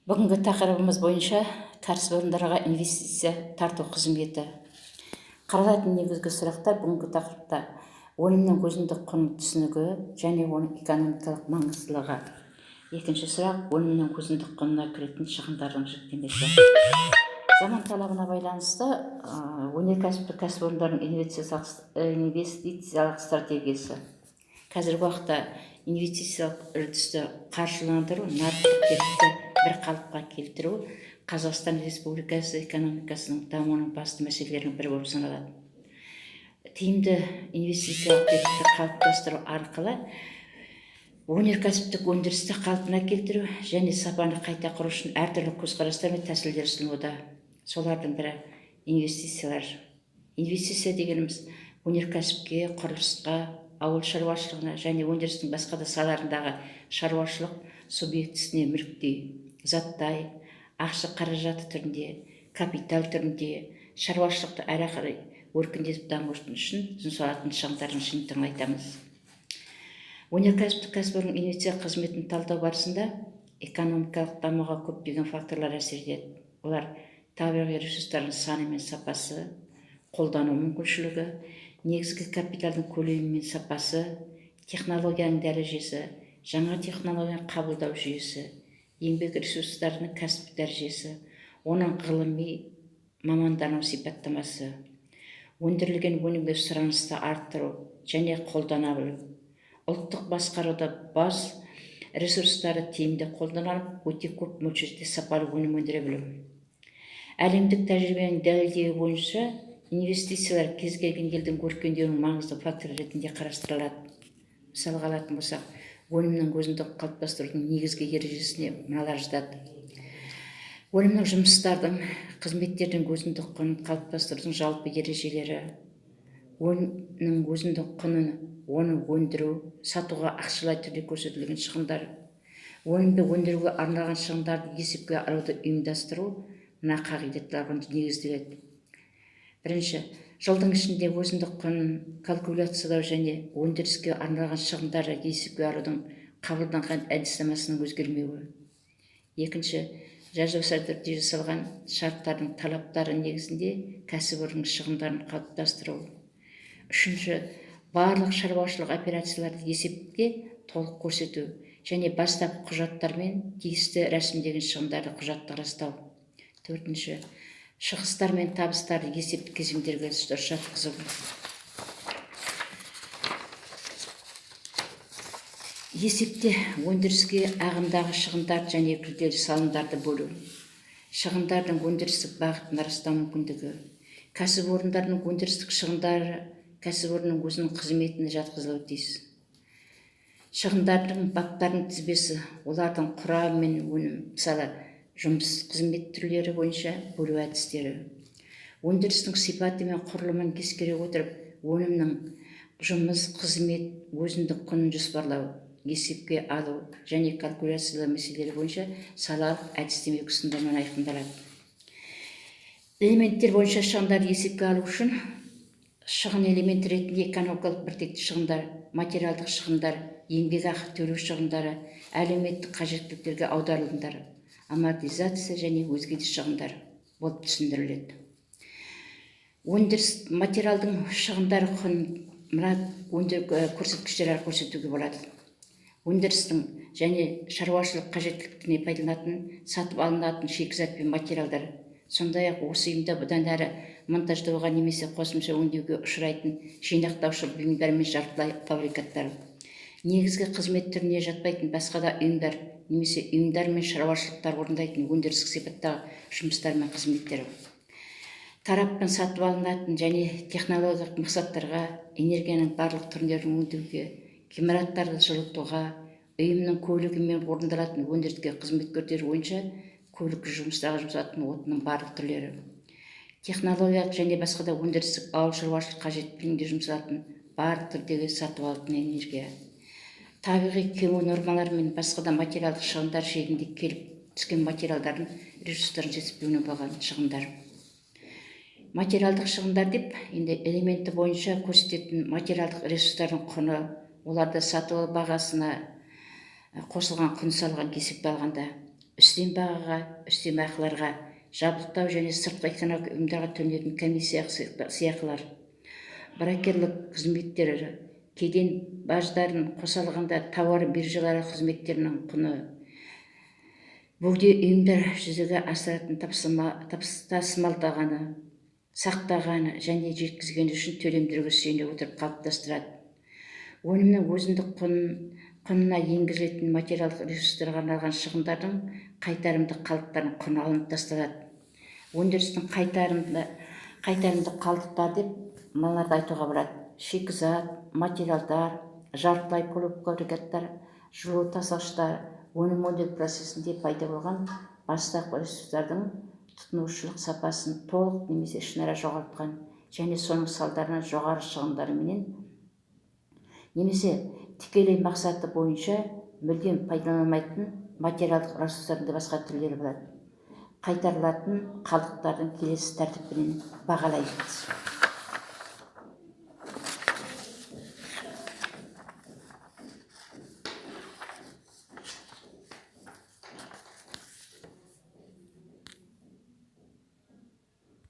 Бүгінгі тақырыбымыз бойынша кәсіпорындарға инвестиция тарту қызметі. Қаралатын негізгі сұрақтар бүгінгі тақырыпта: өнімнің өзіндік құнын түсінігі және оның экономикалық маңыздылығы. Екінші сұрақ: өнімнің өзіндік құнына кіретін шығындардың жіктемесі. Заман талабына байланысты өнеркәсіптік кәсіпорындардың инвестициялық стратегиясы. Қазіргі уақытта инвестициялық үрдісті қаржыландыру, нарықтық керекті бір қалыпқа келтіру Қазақстан Республикасы экономикасының дамуының басты мәселелерінің бірі болып саналады. Тиімді инвестициялық керекті қалыптастыру арқылы өнеркәсіптік өндірісті қалпына келтіру және сапаны қайта құру үшін әртүрлі көзқарастар мен тәсілдер ұсынылуда. Солардың бірі инвестициялар. Инвестиция дегеніміз өнеркәсіпке, құрылысқа, ауыл шаруашылығына және өндірістің басқа да салаларындағы шаруашылық субъектісіне мүліктей, заттай, ақша қаражаты түрінде, капитал түрінде шаруашылықты әрі қарай өркендетіп дамыту үшін жұмсалатын шығындардың жиынтығын айтамыз. Өнеркәсіптік кәсіпорын инвестиция қызметін талдау барысында экономикалық дамуға көптеген факторлар әсер етеді. Олар табиғи ресурстардың саны мен сапасы, қолдану мүмкіншілігі, негізгі капиталдың көлемі мен сапасы, технологияның дәрежесі, жаңа технологияны қабылдау жүйесі, еңбек ресурстарының кәсіптік дәрежесі, оның ғылыми мамандану сипаттамасы, өндірілген өнімге сұранысты арттыру және қолдана білу, ұлттық басқаруда бас ресурстары тиімді қолданылып, өте көп мөлшерде сапалы өнім өндіре білу. Әлемдік тәжірибенің дәлелдеуі бойынша инвестициялар кез келген елдің өркендеуінің маңызды фактор ретінде қарастырылады. Мысалға алатын болсақ, өнімнің өзіндік қалыптастырудың негізгі ережесіне мыналар жатады. Өнімнің жұмыстардың, қызметтердің өзіндік құнын қалыптастырудың жалпы ережелері, өнімнің өзіндік құнын, оны өндіру, сатуға ақшалай түрде көрсетілген шығындар, өнімді өндіруге арналған шығындарды есепке алуды ұйымдастыру мына қағидаттарға негізделеді. Бірінші, жылдың ішінде өзіндік құнын калкуляциялау және өндіріске арналған шығындарды есепке алудың қабылданған әдіснамасының өзгермеуі. Екінші, жазбаша түрде жасалған шарттардың талаптары негізінде кәсіпорынның шығындарын қалыптастыру. Үшінші, барлық шаруашылық операцияларды есепке толық көрсету және бастапқы құжаттар мен тиісті рәсімдеген шығындарды құжатта растау. Төртінші, шығыстар мен табыстарды есептік кезеңдерге жатқызу. Есепте өндіріске ағымдағы шығындар және күрделі салымдарды бөлу, шығындардың өндірістік бағытын растау мүмкіндігі, кәсіпорындардың өндірістік шығындары кәсіпорынның өзінің қызметіне жатқызылуы тиіс. Шығындардың баптардың тізбесі, олардың құрамы мен өнім, мысалы жұмыс қызмет түрлері бойынша бөлу әдістері. Өндірістің сипаты мен құрылымын ескере отырып, өнімнің жұмыс қызмет өзіндік құнын жоспарлау, есепке алу және калкуляциялау мәселелері бойынша салалық әдістеме ұсынумен айқындалады. Элементтер бойынша шығындарды есепке алу үшін шығын элемент ретінде экономикалық біртекті шығындар, материалдық шығындар, еңбекақы төлеу шығындары, әлеуметтік қажеттіліктерге аударылымдар, амортизация және өзге де шығындар болып түсіндіріледі. Өндіріс материалдың шығындары құнын мына көрсеткіштер арқылы көрсетуге болады. Өндірістің және шаруашылық қажеттіліктеріне пайдаланылатын сатып алынатын шикізат пен материалдар, сондай-ақ осы ұйымда бұдан әрі монтаждауға немесе қосымша өңдеуге ұшырайтын жинақтаушы бұйымдар мен жартылай фабрикаттар, негізгі қызмет түріне жатпайтын басқа да ұйымдар немесе ұйымдар мен шаруашылықтар орындайтын өндірістік сипаттағы жұмыстар мен қызметтер, тараппен сатып алынатын және технологиялық мақсаттарға, энергияның барлық түрлерін өндіруге, ғимараттарды жылытуға, ұйымның көлігімен орындалатын өндіріске қызмет көрсету бойынша көлік жұмыстарға жұмсалатын отынның барлық түрлері, технологиялық және басқа да өндірістік ауыл шаруашылық қажеттілігінде жұмсалатын барлық түрдегі сатып алынатын энергия, табиғи кему нормалары мен басқа да материалдық шығындар шегінде келіп түскен материалдардың ресурстардың жетіспеуіне болған шығындар. Материалдық шығындар деп, енді элементі бойынша көрсететін материалдық ресурстардың құны, оларды сату бағасына қосылған құн салған есепке алғанда. үстем бағаға, үстемақыларға, жабдықтау және сыртқы экономикалық ұйымдарға төленетін комиссия сыйақылар, брокерлік қызметтері, кеден баждарын қоса алғанда тауар биржалары қызметтерінің құны, бөгде ұйымдар жүзеге асыратын тасымалдағаны, сақтағаны және жеткізгені үшін төлемдерге сүйене отырып қалыптастырады. Өнімнің өзіндік құнына енгізілетін материалдық ресурстарға арналған шығындардың қайтарымды қалдықтарын құны алынып тасталады. Өндірістің қайтарымды қалдықтар деп мыналарды айтуға болады: шикізат, материалдар, жартылай полуфабрикаттар, жылу тасығыштар, өнім өндіру процесінде пайда болған бастапқы ресурстардың тұтынушылық сапасын толық немесе ішінара жоғалтқан және соның салдарынан жоғары шығындарменен немесе тікелей мақсаты бойынша мүлдем пайдаланылмайтын материалдық ресурстардың басқа түрлері болады. Қайтарылатын қалдықтардың келесі тәртіппен бағалайды.